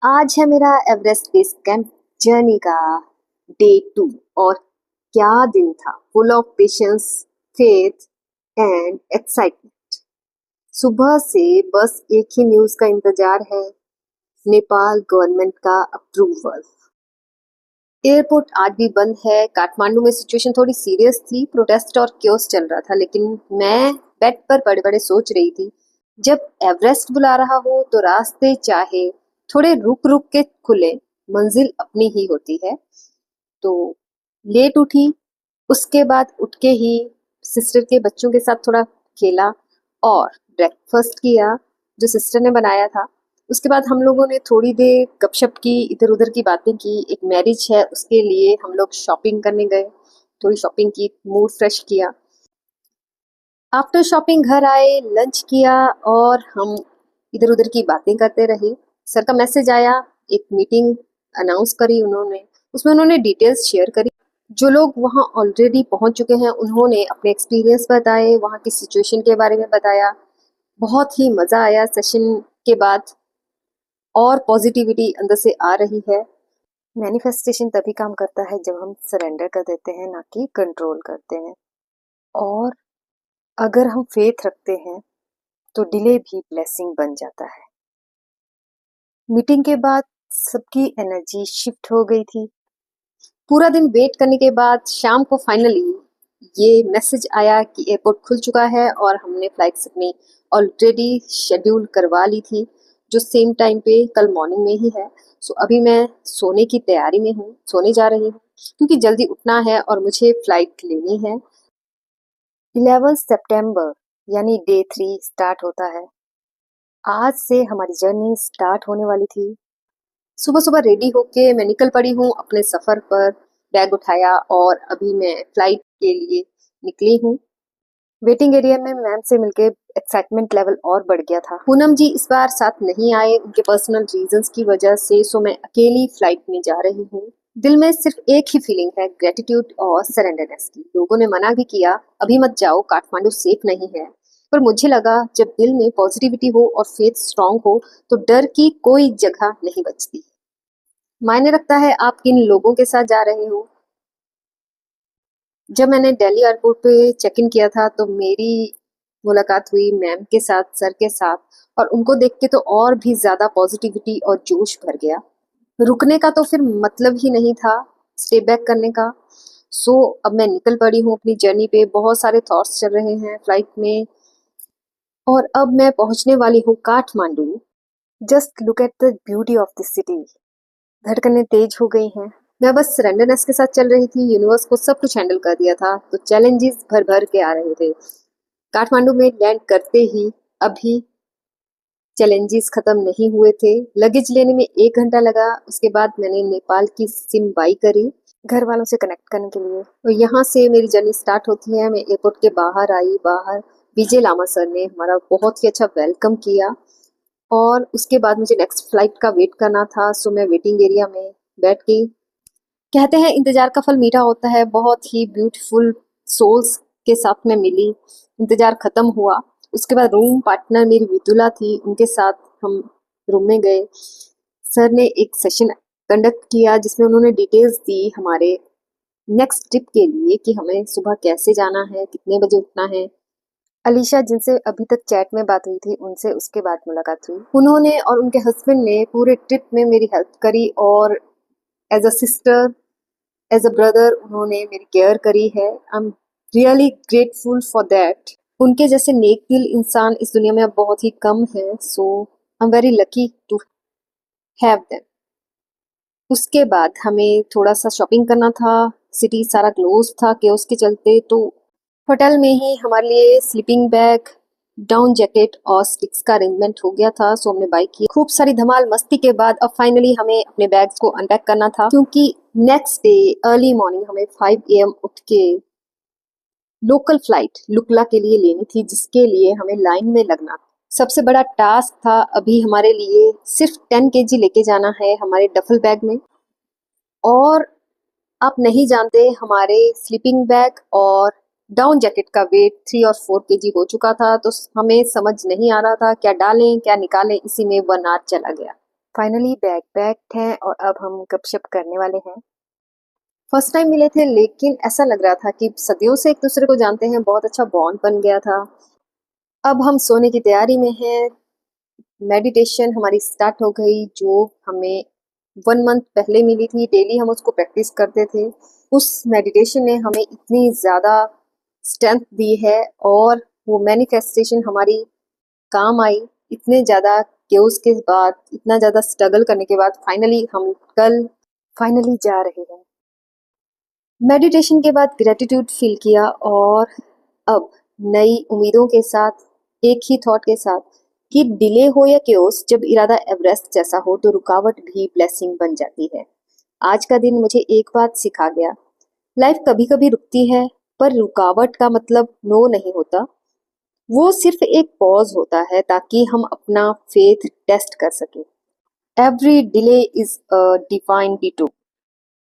आज है मेरा एवरेस्ट बेस कैंप जर्नी का डे 2 और क्या दिन था। Full of patience, faith and excitement. सुबह से बस एक ही न्यूज का इंतजार है, नेपाल गवर्नमेंट का अप्रूवल। एयरपोर्ट आज भी बंद है। काठमांडू में सिचुएशन थोड़ी सीरियस थी, प्रोटेस्ट और क्योस चल रहा था, लेकिन मैं बेड पर बड़े बड़े सोच रही थी, जब एवरेस्ट बुला रहा हो तो रास्ते चाहे थोड़े रुक रुक के खुले, मंजिल अपनी ही होती है। तो लेट उठी, उसके बाद उठ के ही सिस्टर के बच्चों के साथ थोड़ा खेला और ब्रेकफास्ट किया जो सिस्टर ने बनाया था। उसके बाद हम लोगों ने थोड़ी देर गपशप की, इधर उधर की बातें की। एक मैरिज है, उसके लिए हम लोग शॉपिंग करने गए, थोड़ी शॉपिंग की, मूड फ्रेश किया। आफ्टर शॉपिंग घर आए, लंच किया और हम इधर उधर की बातें करते रहे। सर का मैसेज आया, एक मीटिंग अनाउंस करी उन्होंने, उसमें उन्होंने डिटेल्स शेयर करी। जो लोग वहाँ ऑलरेडी पहुंच चुके हैं उन्होंने अपने एक्सपीरियंस बताए, वहाँ की सिचुएशन के बारे में बताया। बहुत ही मज़ा आया सेशन के बाद और पॉजिटिविटी अंदर से आ रही है। मैनिफेस्टेशन तभी काम करता है जब हम सरेंडर कर देते हैं, ना कि कंट्रोल करते हैं। और अगर हम फेथ रखते हैं तो डिले भी ब्लेसिंग बन जाता है। मीटिंग के बाद सबकी एनर्जी शिफ्ट हो गई थी। पूरा दिन वेट करने के बाद शाम को फाइनली ये मैसेज आया कि एयरपोर्ट खुल चुका है और हमने फ्लाइट्स अपनी ऑलरेडी शेड्यूल करवा ली थी, जो सेम टाइम पे कल मॉर्निंग में ही है। सो अभी मैं सोने की तैयारी में हूँ, सोने जा रही हूँ क्योंकि जल्दी उठना है और मुझे फ्लाइट लेनी है। 11 सितंबर यानी डे 3 स्टार्ट होता है। आज से हमारी जर्नी स्टार्ट होने वाली थी। सुबह सुबह रेडी होके मैं निकल पड़ी हूँ अपने सफर पर। बैग उठाया और अभी मैं फ्लाइट के लिए निकली हूँ। वेटिंग एरिया में मैम से मिलके एक्साइटमेंट लेवल और बढ़ गया था। पूनम जी इस बार साथ नहीं आए, उनके पर्सनल रीजंस की वजह से। सो मैं अकेली फ्लाइट में जा रही हूँ। दिल में सिर्फ एक ही फीलिंग है, ग्रेटिट्यूड और सरेंडरनेस की। लोगों ने मना भी किया, अभी मत जाओ, काठमांडू सेफ नहीं है, पर मुझे लगा जब दिल में पॉजिटिविटी हो और फेथ स्ट्रांग हो तो डर की कोई जगह नहीं बचती। मायने रखता है आप किन लोगों के साथ जा रहे हो। जब मैंने दिल्ली एयरपोर्ट पे चेक इन किया था तो मेरी मुलाकात हुई मैम के साथ, सर के साथ, और उनको देख के तो और भी ज्यादा पॉजिटिविटी और जोश भर गया। रुकने का तो फिर मतलब ही नहीं था, स्टे बैक करने का। सो अब मैं निकल पड़ी हूँ अपनी जर्नी पे। बहुत सारे थॉट्स चल रहे हैं फ्लाइट में और अब मैं पहुंचने वाली हूँ Kathmandu. Just look at the beauty of this city. धड़कनें तेज हो गई हैं। मैं बस सरेंडरनेस के साथ चल रही थी, यूनिवर्स को सब कुछ हैंडल कर दिया था, तो चैलेंजेस भर भर के आ रहे थे। काठमांडू में लैंड करते ही अभी चैलेंजेस खत्म नहीं हुए थे। लगेज लेने में 1 घंटा लगा। उसके बाद मैंने नेपाल की सिम बाई करी घर वालों से कनेक्ट करने के लिए। और यहाँ से मेरी जर्नी स्टार्ट होती है। मैं एयरपोर्ट के बाहर आई। बाहर विजय लामा सर ने हमारा बहुत ही अच्छा वेलकम किया और उसके बाद मुझे नेक्स्ट फ्लाइट का वेट करना था। सो मैं वेटिंग एरिया में बैठ गई। कहते हैं इंतजार का फल मीठा होता है। बहुत ही ब्यूटीफुल सोल्स के साथ में मिली। इंतजार खत्म हुआ। उसके बाद रूम पार्टनर मेरी विदुला थी, उनके साथ हम रूम में गए। सर ने एक सेशन कंडक्ट किया जिसमें उन्होंने डिटेल्स दी हमारे नेक्स्ट ट्रिप के लिए कि हमें सुबह कैसे जाना है, कितने बजे उठना है। अलीशा जिनसे अभी तक चैट में बात हुई थी, उनसे उसके बाद मुलाकात हुई। उन्होंने और उनके हस्बैंड ने पूरे ट्रिप में मेरी हेल्प करी और as a sister, as a brother उन्होंने मेरी केयर करी है। I am really grateful for that. उनके जैसे नेक दिल इंसान इस दुनिया में अब बहुत ही कम है। So I am very lucky to have them. उसके बाद हमें थोड़ा सा शॉपिंग करना था। सिटी सारा क्लोज था केओस के चलते, तो होटल में ही हमारे लिए स्लीपिंग बैग, डाउन जैकेट और स्टिक्स का अरेंजमेंट हो गया था। सो हमने बाइक की। खूब सारी धमाल मस्ती के बाद अब फाइनली हमें अपने बैग्स को अनपैक करना था, क्योंकि नेक्स्ट डे अर्ली मॉर्निंग हमें 5 AM उठ के लोकल फ्लाइट लुकला के लिए लेनी थी, जिसके लिए हमें लाइन में लगना। सबसे बड़ा टास्क था अभी हमारे लिए सिर्फ 10 kg लेके जाना है हमारे डफल बैग में। और आप नहीं जानते, हमारे स्लीपिंग बैग और डाउन जैकेट का वेट 3 और 4 kg हो चुका था। तो हमें समझ नहीं आ रहा था क्या डालें क्या निकालें। इसी में 1 hour चला गया। फाइनली बैग पैक्ड हैं और अब हम गपशप करने वाले हैं। फर्स्ट टाइम मिले थे लेकिन ऐसा लग रहा था कि सदियों से एक दूसरे को जानते हैं, बहुत अच्छा बॉन्ड बन गया था। अब हम सोने की तैयारी में हैं। मेडिटेशन हमारी स्टार्ट हो गई, जो हमें 1 मंथ पहले मिली थी। डेली हम उसको प्रैक्टिस करते थे। उस मेडिटेशन ने हमें इतनी ज़्यादा स्ट्रेंथ दी है और वो मैनिफेस्टेशन हमारी काम आई। इतने ज़्यादा केओस के बाद, इतना ज़्यादा स्ट्रगल करने के बाद फाइनली हम कल फाइनली जा रहे हैं। मेडिटेशन के बाद ग्रेटिट्यूड फील किया और अब नई उम्मीदों के साथ, एक ही थॉट के साथ कि डिले हो या केओस, जब इरादा एवरेस्ट जैसा हो तो रुकावट भी ब्लेसिंग बन जाती है। आज का दिन मुझे एक बात सिखा गया, लाइफ कभी कभी रुकती है पर रुकावट का मतलब नो नहीं होता। वो सिर्फ एक पॉज होता है ताकि हम अपना फेथ टेस्ट कर सकें। Every delay is a divine ditto.